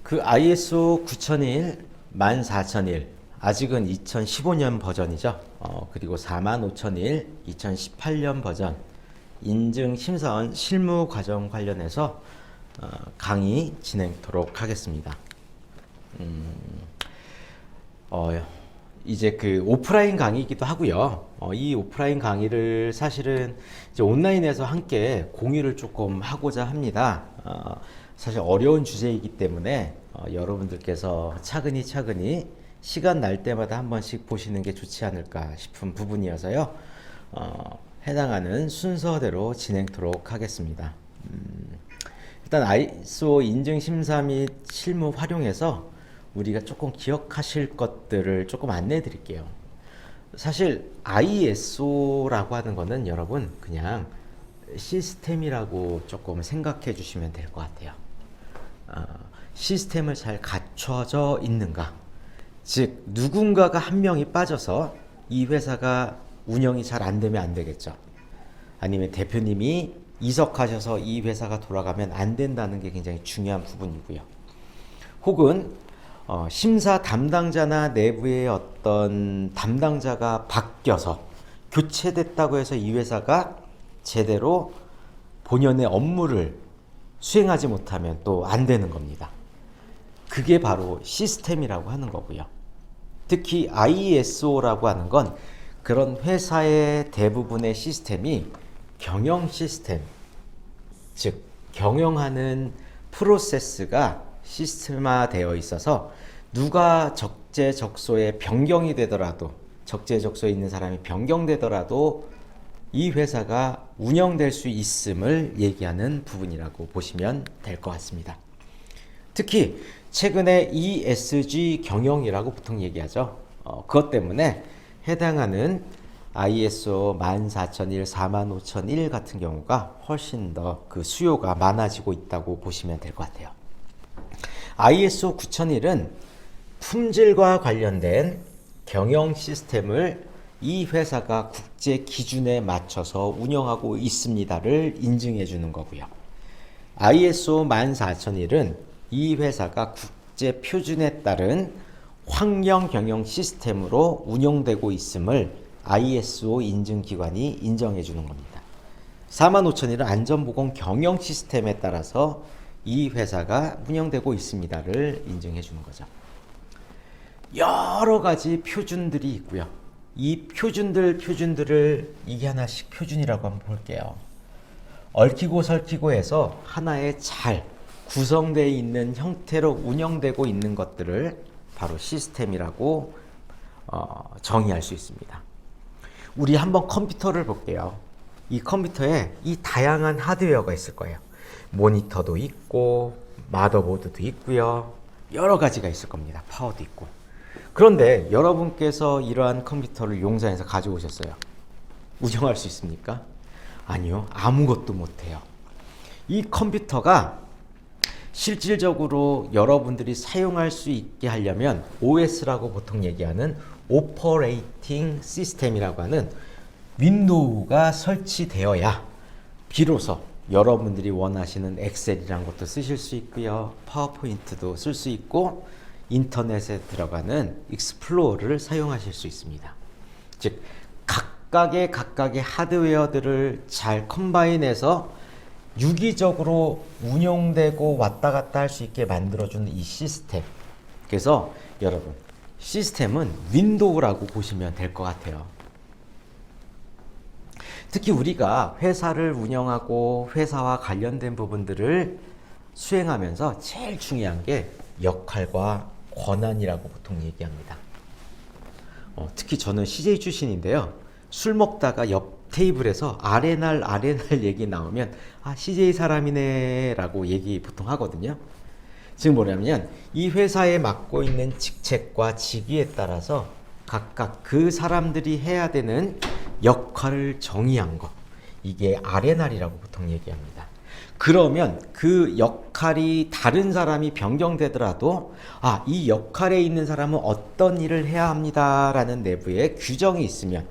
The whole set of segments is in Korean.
그 ISO 9001, 14001 아직은 2015년 버전이죠. 그리고 45001 2018년 버전 인증 심사원 실무 과정 관련해서 강의 진행토록 하겠습니다. 이제 그 오프라인 강의이기도 하고요. 이 오프라인 강의를 사실은 이제 온라인에서 함께 공유를 조금 하고자 합니다. 사실 어려운 주제이기 때문에 여러분들께서 차근히 시간 날 때마다 한 번씩 보시는 게 좋지 않을까 싶은 부분이어서요. 해당하는 순서대로 진행토록 하겠습니다. 일단 ISO 인증 심사 및 실무 활용해서 우리가 조금 기억하실 것들을 조금 안내해 드릴게요. 사실 ISO라고 하는 거는 여러분 그냥 시스템이라고 조금 생각해 주시면 될 것 같아요. 시스템을 잘 갖춰져 있는가, 즉 누군가가 한 명이 빠져서 이 회사가 운영이 잘 안 되면 안 되겠죠. 아니면 대표님이 이석하셔서 이 회사가 돌아가면 안 된다는 게 굉장히 중요한 부분이고요. 혹은 심사 담당자나 내부의 어떤 담당자가 바뀌어서 교체됐다고 해서 이 회사가 제대로 본연의 업무를 수행하지 못하면 또 안 되는 겁니다. 그게 바로 시스템이라고 하는 거고요. 특히 ISO라고 하는 건 그런 회사의 대부분의 시스템이 경영 시스템, 즉 경영하는 프로세스가 시스템화되어 있어서 누가 적재적소에 변경이 되더라도, 적재적소에 있는 사람이 변경되더라도 이 회사가 운영될 수 있음을 얘기하는 부분이라고 보시면 될 것 같습니다. 특히 최근에 ESG 경영이라고 보통 얘기하죠. 그것 때문에 해당하는 ISO 14001, 45001 같은 경우가 훨씬 더 그 수요가 많아지고 있다고 보시면 될 것 같아요. ISO 9001은 품질과 관련된 경영 시스템을 이 회사가 국제 기준에 맞춰서 운영하고 있습니다를 인증해 주는 거고요. ISO 14001은 이 회사가 국제 표준에 따른 환경 경영 시스템으로 운영되고 있음을 ISO 인증기관이 인정해 주는 겁니다. 45001은 안전보건 경영 시스템에 따라서 이 회사가 운영되고 있습니다를 인증해 주는 거죠. 여러 가지 표준들이 있고요. 이 표준들을 이게 하나씩 표준이라고 한번 볼게요. 얽히고 설키고 해서 하나의 잘 구성되어 있는 형태로 운영되고 있는 것들을 바로 시스템이라고 정의할 수 있습니다. 우리 한번 컴퓨터를 볼게요. 이 컴퓨터에 이 다양한 하드웨어가 있을 거예요. 모니터도 있고 마더보드도 있고요. 여러 가지가 있을 겁니다. 파워도 있고. 그런데 여러분께서 이러한 컴퓨터를 용산에서 가져오셨어요. 운영할 수 있습니까? 아니요. 아무것도 못해요. 이 컴퓨터가 실질적으로 여러분들이 사용할 수 있게 하려면 OS라고 보통 얘기하는 오퍼레이팅 시스템이라고 하는 윈도우가 설치되어야 비로소 여러분들이 원하시는 엑셀이라는 것도 쓰실 수 있고요. 파워포인트도 쓸 수 있고 인터넷에 들어가는 익스플로어를 사용하실 수 있습니다. 즉 각각의 하드웨어들을 잘 컴바인해서 유기적으로 운용되고 왔다 갔다 할 수 있게 만들어주는 이 시스템. 그래서 여러분 시스템은 윈도우라고 보시면 될 것 같아요. 특히 우리가 회사를 운영하고 회사와 관련된 부분들을 수행하면서 제일 중요한 게 역할과 권한이라고 보통 얘기합니다. 특히 저는 CJ 출신인데요. 술 먹다가 옆 테이블에서 아레날 얘기 나오면 CJ 사람이네 라고 얘기 보통 하거든요. 즉 뭐냐면 이 회사에 맡고 있는 직책과 직위에 따라서 각각 그 사람들이 해야 되는 역할을 정의한 거, 이게 아레날이라고 보통 얘기합니다. 그러면 그 역할이 다른 사람이 변경되더라도 이 역할에 있는 사람은 어떤 일을 해야 합니다 라는 내부에 규정이 있으면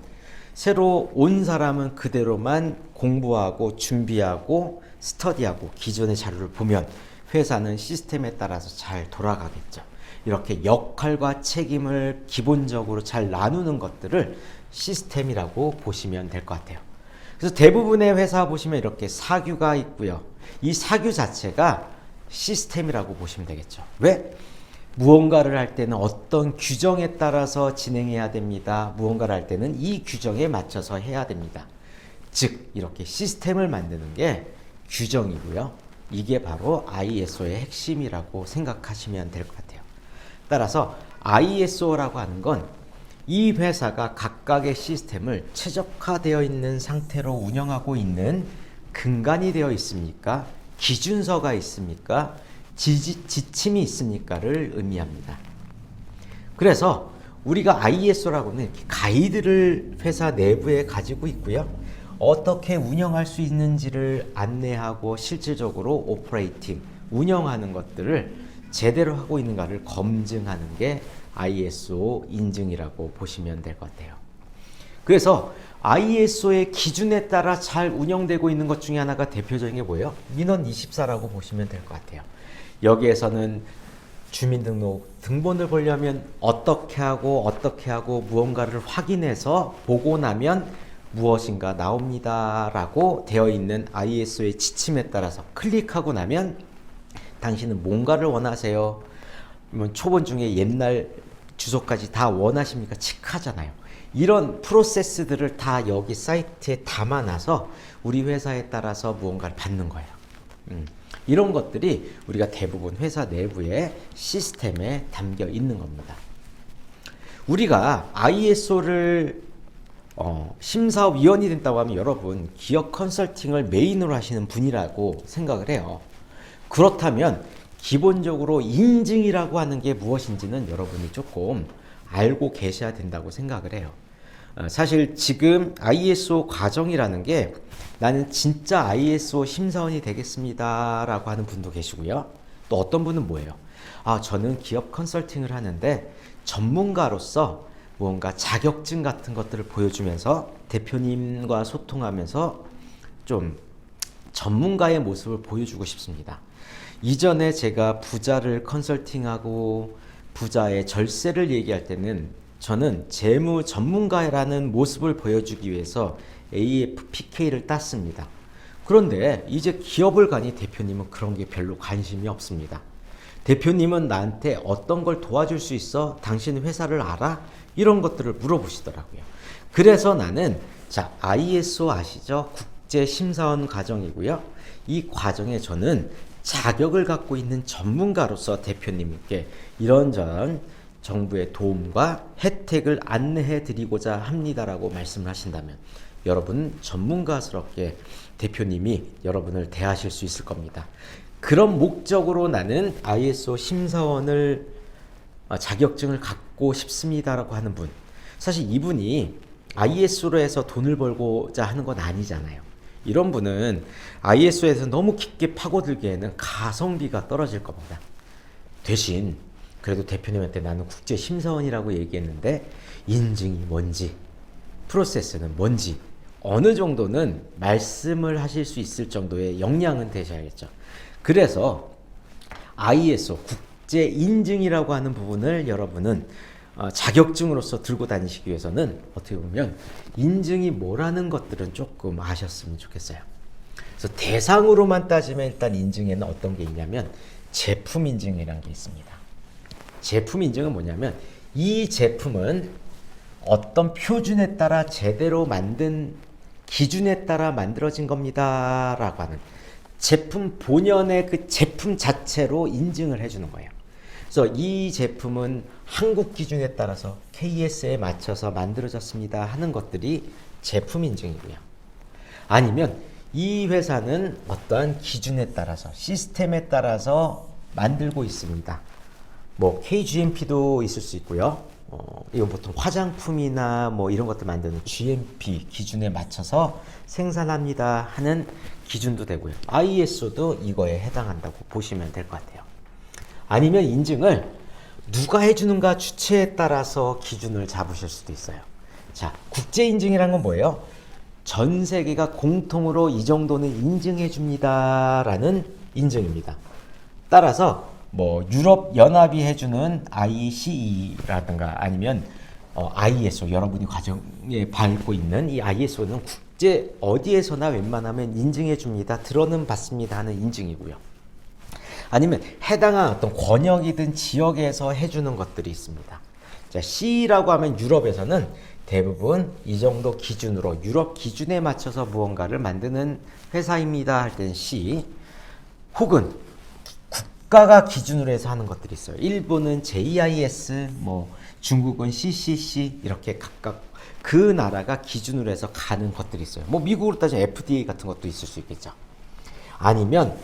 새로 온 사람은 그대로만 공부하고 준비하고 스터디하고 기존의 자료를 보면 회사는 시스템에 따라서 잘 돌아가겠죠. 이렇게 역할과 책임을 기본적으로 잘 나누는 것들을 시스템이라고 보시면 될 것 같아요. 그래서 대부분의 회사 보시면 이렇게 사규가 있고요. 이 사규 자체가 시스템이라고 보시면 되겠죠. 왜? 무언가를 할 때는 어떤 규정에 따라서 진행해야 됩니다. 무언가를 할 때는 이 규정에 맞춰서 해야 됩니다. 즉 이렇게 시스템을 만드는 게 규정이고요. 이게 바로 ISO의 핵심이라고 생각하시면 될 것 같아요. 따라서 ISO라고 하는 건 이 회사가 각각의 시스템을 최적화되어 있는 상태로 운영하고 있는 근간이 되어 있습니까? 기준서가 있습니까? 지침이 있습니까를 의미합니다. 그래서 우리가 ISO라고는 가이드를 회사 내부에 가지고 있고요. 어떻게 운영할 수 있는지를 안내하고 실질적으로 오퍼레이팅, 운영하는 것들을 제대로 하고 있는가를 검증하는 게 ISO 인증이라고 보시면 될 것 같아요. 그래서 ISO의 기준에 따라 잘 운영되고 있는 것 중에 하나가 대표적인 게 뭐예요? 민원24라고 보시면 될 것 같아요. 여기에서는 주민등록 등본을 보려면 어떻게 하고 무언가를 확인해서 보고 나면 무엇인가 나옵니다 라고 되어 있는 ISO의 지침에 따라서 클릭하고 나면 당신은 뭔가를 원하세요? 초본 중에 옛날 주소까지 다 원하십니까? 체크하잖아요. 이런 프로세스들을 다 여기 사이트에 담아놔서 우리 회사에 따라서 무언가를 받는 거예요. 이런 것들이 우리가 대부분 회사 내부의 시스템에 담겨 있는 겁니다. 우리가 ISO를 심사위원이 된다고 하면 여러분 기업 컨설팅을 메인으로 하시는 분이라고 생각을 해요. 그렇다면 기본적으로 인증이라고 하는 게 무엇인지는 여러분이 조금 알고 계셔야 된다고 생각을 해요. 사실 지금 ISO 과정이라는 게 나는 진짜 ISO 심사원이 되겠습니다 라고 하는 분도 계시고요. 또 어떤 분은 뭐예요? 저는 기업 컨설팅을 하는데 전문가로서 무언가 자격증 같은 것들을 보여주면서 대표님과 소통하면서 좀 전문가의 모습을 보여주고 싶습니다. 이전에 제가 부자를 컨설팅하고 부자의 절세를 얘기할 때는 저는 재무 전문가라는 모습을 보여주기 위해서 AFPK를 땄습니다. 그런데 이제 기업을 가니 대표님은 그런 게 별로 관심이 없습니다. 대표님은 나한테 어떤 걸 도와줄 수 있어? 당신 회사를 알아? 이런 것들을 물어보시더라고요. 그래서 나는 ISO 아시죠? 국제심사원 과정이고요. 이 과정에 저는 자격을 갖고 있는 전문가로서 대표님께 이런저런 정부의 도움과 혜택을 안내해 드리고자 합니다라고 말씀을 하신다면 여러분 전문가스럽게 대표님이 여러분을 대하실 수 있을 겁니다. 그런 목적으로 나는 ISO 심사원을 자격증을 갖고 싶습니다라고 하는 분, 사실 이분이 ISO로 해서 돈을 벌고자 하는 건 아니잖아요. 이런 분은 ISO에서 너무 깊게 파고들기에는 가성비가 떨어질 겁니다. 대신 그래도 대표님한테 나는 국제심사원이라고 얘기했는데 인증이 뭔지, 프로세스는 뭔지 어느 정도는 말씀을 하실 수 있을 정도의 역량은 되셔야겠죠. 그래서 ISO 국제인증이라고 하는 부분을 여러분은 자격증으로서 들고 다니시기 위해서는 어떻게 보면 인증이 뭐라는 것들은 조금 아셨으면 좋겠어요. 그래서 대상으로만 따지면 일단 인증에는 어떤 게 있냐면 제품 인증이라는 게 있습니다. 제품 인증은 뭐냐면 이 제품은 어떤 표준에 따라 제대로 만든 기준에 따라 만들어진 겁니다 라고 하는 제품 본연의 그 제품 자체로 인증을 해주는 거예요. 그래서 이 제품은 한국 기준에 따라서 KS에 맞춰서 만들어졌습니다 하는 것들이 제품 인증이고요. 아니면 이 회사는 어떠한 기준에 따라서 시스템에 따라서 만들고 있습니다. 뭐 KGMP도 있을 수 있고요. 이건 보통 화장품이나 뭐 이런 것들 만드는 GMP 기준에 맞춰서 생산합니다 하는 기준도 되고요. ISO도 이거에 해당한다고 보시면 될 것 같아요. 아니면 인증을 누가 해주는가 주체에 따라서 기준을 잡으실 수도 있어요. 자, 국제인증이란 건 뭐예요? 전 세계가 공통으로 이 정도는 인증해 줍니다 라는 인증입니다. 따라서 뭐 유럽 연합이 해주는 ICE라든가 아니면 ISO, 여러분이 과정에 밟고 있는 이 ISO는 국제 어디에서나 웬만하면 인증해 줍니다. 들어는 받습니다 하는 인증이고요. 아니면 해당한 어떤 권역이든 지역에서 해주는 것들이 있습니다. 자, CE라고 하면 유럽에서는 대부분 이 정도 기준으로 유럽 기준에 맞춰서 무언가를 만드는 회사입니다 할 때는 C, 혹은 국가가 기준으로 해서 하는 것들이 있어요. 일본은 JIS, 뭐 중국은 CCC 이렇게 각각 그 나라가 기준으로 해서 가는 것들이 있어요. 뭐 미국으로 따지면 FDA 같은 것도 있을 수 있겠죠. 아니면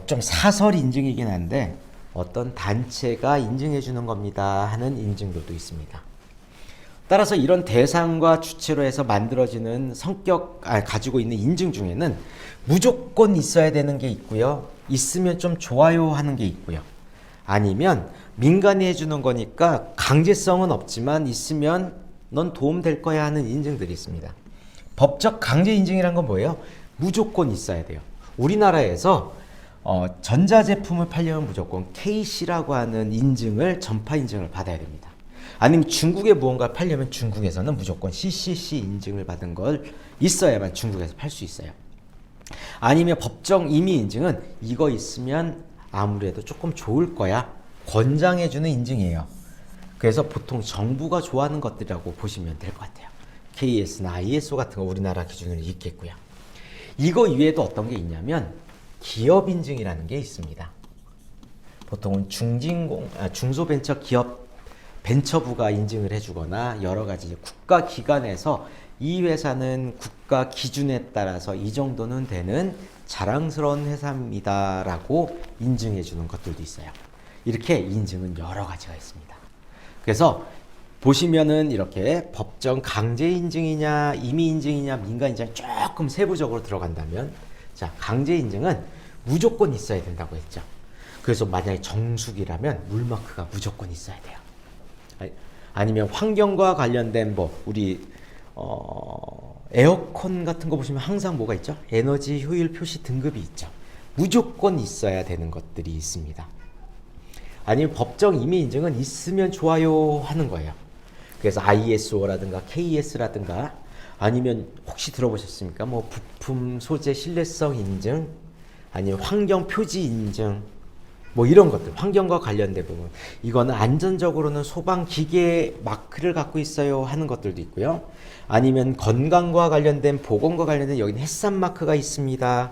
좀 사설 인증이긴 한데 어떤 단체가 인증해 주는 겁니다 하는 인증도도 있습니다. 따라서 이런 대상과 주체로 해서 만들어지는 가지고 있는 인증 중에는 무조건 있어야 되는 게 있고요. 있으면 좀 좋아요 하는 게 있고요. 아니면 민간이 해주는 거니까 강제성은 없지만 있으면 넌 도움 될 거야 하는 인증들이 있습니다. 법적 강제 인증이란 건 뭐예요? 무조건 있어야 돼요. 우리나라에서 전자제품을 팔려면 무조건 KC라고 하는 인증을, 전파 인증을 받아야 됩니다. 아니면 중국에 무언가 팔려면 중국에서는 무조건 CCC 인증을 받은 걸 있어야만 중국에서 팔 수 있어요. 아니면 법정 임의 인증은 이거 있으면 아무래도 조금 좋을 거야, 권장해주는 인증이에요. 그래서 보통 정부가 좋아하는 것들이라고 보시면 될 것 같아요. KS나 ISO 같은 거 우리나라 기준으로 있겠고요. 이거 이외에도 어떤 게 있냐면 기업 인증이라는 게 있습니다. 보통은 중소벤처기업 벤처부가 인증을 해주거나 여러 가지 국가기관에서 이 회사는 국가 기준에 따라서 이 정도는 되는 자랑스러운 회사입니다 라고 인증해 주는 것들도 있어요. 이렇게 인증은 여러 가지가 있습니다. 그래서 보시면은 이렇게 법정 강제 인증이냐 임의 인증이냐 민간 인증이 조금 세부적으로 들어간다면, 자, 강제 인증은 무조건 있어야 된다고 했죠. 그래서 만약에 정수기라면 물마크가 무조건 있어야 돼요. 아니면 환경과 관련된 우리 에어컨 같은 거 보시면 항상 뭐가 있죠? 에너지 효율 표시 등급이 있죠. 무조건 있어야 되는 것들이 있습니다. 아니면 법정 임의 인증은 있으면 좋아요 하는 거예요. 그래서 ISO라든가 KS라든가 아니면 혹시 들어보셨습니까? 뭐 부품 소재 신뢰성 인증, 아니면 환경 표지 인증, 뭐 이런 것들, 환경과 관련된 부분. 이거는 안전적으로는 소방 기계 마크를 갖고 있어요 하는 것들도 있고요. 아니면 건강과 관련된, 보건과 관련된 여기는 햇산 마크가 있습니다.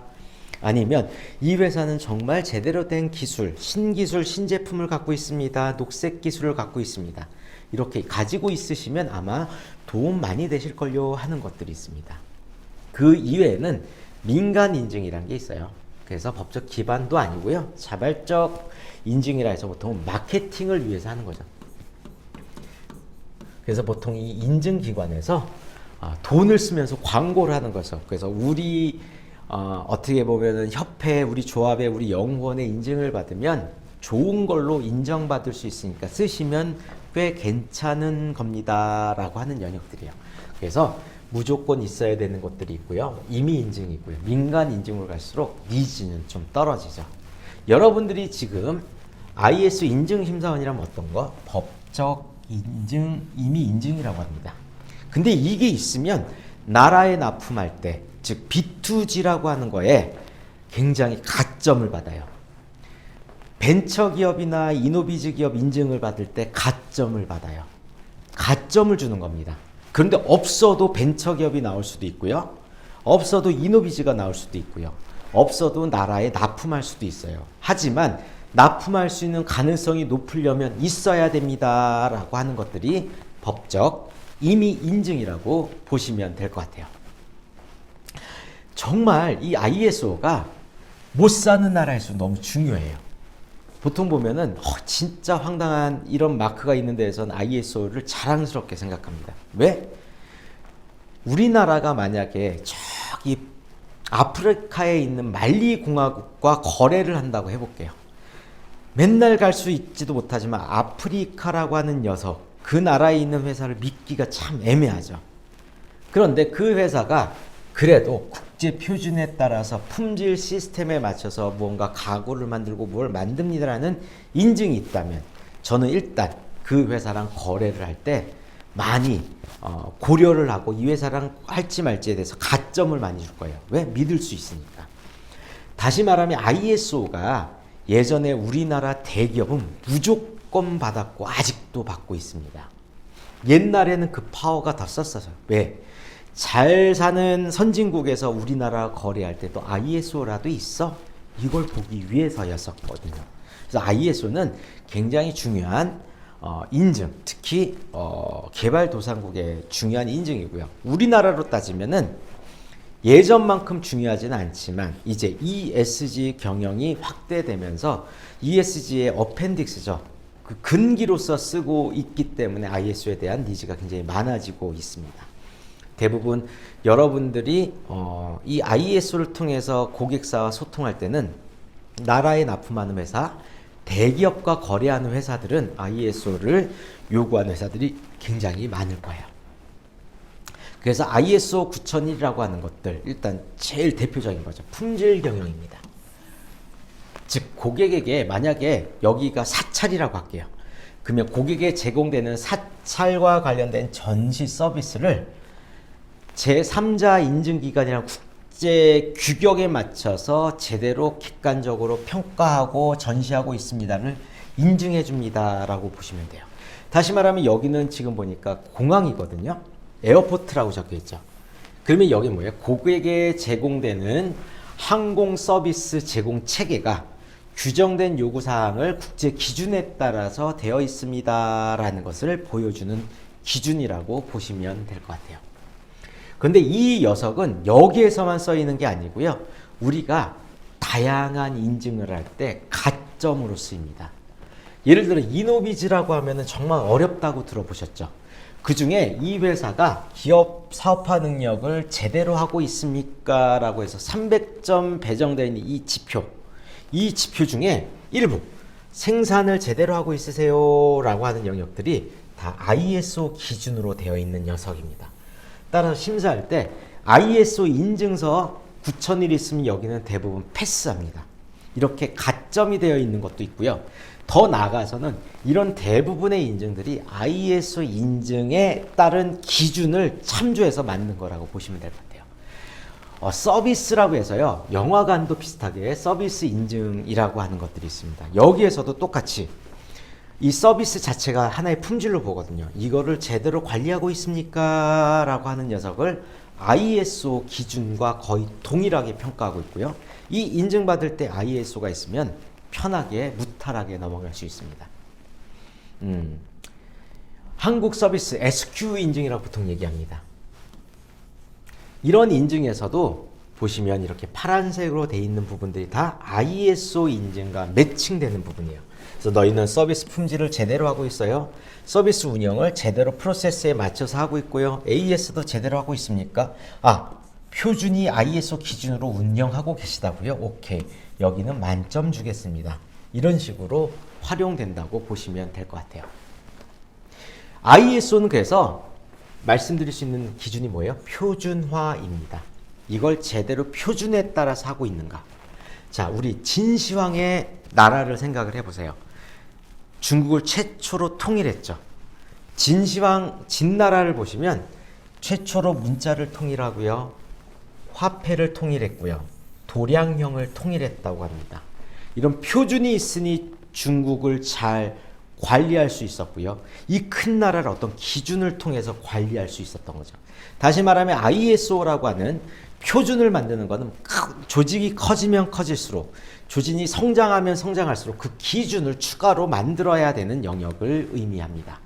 아니면 이 회사는 정말 제대로 된 기술, 신기술, 신제품을 갖고 있습니다. 녹색 기술을 갖고 있습니다. 이렇게 가지고 있으시면 아마 도움 많이 되실걸요 하는 것들이 있습니다. 그 이외에는 민간 인증이라는 게 있어요. 그래서 법적 기반도 아니고요. 자발적 인증이라 해서 보통 마케팅을 위해서 하는 거죠. 그래서 보통 이 인증기관에서 돈을 쓰면서 광고를 하는 거죠. 그래서 우리 어떻게 보면은 협회, 우리 조합에, 우리 영혼의 인증을 받으면 좋은 걸로 인정받을 수 있으니까 쓰시면 꽤 괜찮은 겁니다 라고 하는 영역들이에요. 그래서 무조건 있어야 되는 것들이 있고요. 임의 인증이 있고요. 민간 인증으로 갈수록 니즈는 좀 떨어지죠. 여러분들이 지금 ISO 인증심사원이라면 어떤 거? 법적 인증, 임의 인증이라고 합니다. 근데 이게 있으면 나라에 납품할 때, 즉 B2G라고 하는 거에 굉장히 가점을 받아요. 벤처기업이나 이노비즈 기업 인증을 받을 때 가점을 받아요. 가점을 주는 겁니다. 그런데 없어도 벤처기업이 나올 수도 있고요. 없어도 이노비즈가 나올 수도 있고요. 없어도 나라에 납품할 수도 있어요. 하지만 납품할 수 있는 가능성이 높으려면 있어야 됩니다 라고 하는 것들이 법적 임의 인증이라고 보시면 될 것 같아요. 정말 이 ISO가 못 사는 나라에서 너무 중요해요. 보통 보면은 진짜 황당한 이런 마크가 있는 데에서는 ISO를 자랑스럽게 생각합니다. 왜? 우리나라가 만약에 저기 아프리카에 있는 말리 공화국과 거래를 한다고 해볼게요. 맨날 갈 수 있지도 못하지만 아프리카라고 하는 녀석, 그 나라에 있는 회사를 믿기가 참 애매하죠. 그런데 그 회사가 그래도 국제 표준에 따라서 품질 시스템에 맞춰서 무언가 가구를 만들고 뭘 만듭니다라는 인증이 있다면 저는 일단 그 회사랑 거래를 할 때 많이 고려를 하고 이 회사랑 할지 말지에 대해서 가점을 많이 줄 거예요. 왜? 믿을 수 있으니까. 다시 말하면 ISO가 예전에 우리나라 대기업은 무조건 받았고 아직도 받고 있습니다. 옛날에는 그 파워가 더 썼어요. 왜? 잘 사는 선진국에서 우리나라 거래할 때도 ISO라도 있어? 이걸 보기 위해서였었거든요. 그래서 ISO는 굉장히 중요한 인증, 특히 개발도상국의 중요한 인증이고요. 우리나라로 따지면은 예전만큼 중요하지는 않지만 이제 ESG 경영이 확대되면서 ESG의 어펜딕스죠. 그 근기로서 쓰고 있기 때문에 ISO에 대한 니즈가 굉장히 많아지고 있습니다. 대부분 여러분들이 이 ISO를 통해서 고객사와 소통할 때는 나라에 납품하는 회사, 대기업과 거래하는 회사들은 ISO를 요구하는 회사들이 굉장히 많을 거예요. 그래서 ISO 9001이라고 하는 것들, 일단 제일 대표적인 거죠. 품질 경영입니다. 즉 고객에게 만약에 여기가 사찰이라고 할게요. 그러면 고객에 제공되는 사찰과 관련된 전시 서비스를 제3자 인증기관이랑 국제 규격에 맞춰서 제대로 객관적으로 평가하고 전시하고 있습니다를 인증해 줍니다라고 보시면 돼요. 다시 말하면 여기는 지금 보니까 공항이거든요. 에어포트라고 적혀 있죠. 그러면 여기 뭐예요? 고객에 제공되는 항공 서비스 제공 체계가 규정된 요구사항을 국제 기준에 따라서 되어 있습니다라는 것을 보여주는 기준이라고 보시면 될 것 같아요. 근데 이 녀석은 여기에서만 써 있는 게 아니고요. 우리가 다양한 인증을 할 때 가점으로 쓰입니다. 예를 들어 이노비즈라고 하면은 정말 어렵다고 들어보셨죠? 그 중에 이 회사가 기업 사업화 능력을 제대로 하고 있습니까? 라고 해서 300점 배정되어 있는 이 지표 중에 일부 생산을 제대로 하고 있으세요? 라고 하는 영역들이 다 ISO 기준으로 되어 있는 녀석입니다. 따라서 심사할 때 ISO 인증서 9001 있으면 여기는 대부분 패스합니다. 이렇게 가점이 되어 있는 것도 있고요. 더 나아가서는 이런 대부분의 인증들이 ISO 인증에 따른 기준을 참조해서 만든 거라고 보시면 될 것 같아요. 서비스라고 해서요. 영화관도 비슷하게 서비스 인증이라고 하는 것들이 있습니다. 여기에서도 똑같이 이 서비스 자체가 하나의 품질로 보거든요. 이거를 제대로 관리하고 있습니까? 라고 하는 녀석을 ISO 기준과 거의 동일하게 평가하고 있고요. 이 인증받을 때 ISO가 있으면 편하게 무탈하게 넘어갈 수 있습니다. 한국 서비스 SQ 인증이라고 보통 얘기합니다. 이런 인증에서도 보시면 이렇게 파란색으로 되어 있는 부분들이 다 ISO 인증과 매칭되는 부분이에요. 그래서 너희는 서비스 품질을 제대로 하고 있어요. 서비스 운영을 제대로 프로세스에 맞춰서 하고 있고요. AS도 제대로 하고 있습니까? 표준이 ISO 기준으로 운영하고 계시다고요? 오케이. 여기는 만점 주겠습니다. 이런 식으로 활용된다고 보시면 될 것 같아요. ISO는 그래서 말씀드릴 수 있는 기준이 뭐예요? 표준화입니다. 이걸 제대로 표준에 따라서 하고 있는가? 자, 우리 진시황의 나라를 생각을 해보세요. 중국을 최초로 통일했죠. 진시황 진나라를 보시면 최초로 문자를 통일하고요. 화폐를 통일했고요. 도량형을 통일했다고 합니다. 이런 표준이 있으니 중국을 잘 관리할 수 있었고요. 이 큰 나라를 어떤 기준을 통해서 관리할 수 있었던 거죠. 다시 말하면 ISO라고 하는 표준을 만드는 것은 조직이 커지면 커질수록 조직이 성장하면 성장할수록 그 기준을 추가로 만들어야 되는 영역을 의미합니다.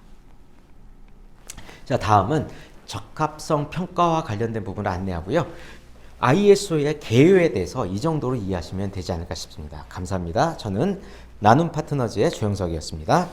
자, 다음은 적합성 평가와 관련된 부분을 안내하고요. ISO의 개요에 대해서 이 정도로 이해하시면 되지 않을까 싶습니다. 감사합니다. 저는 나눔 파트너즈의 조영석이었습니다.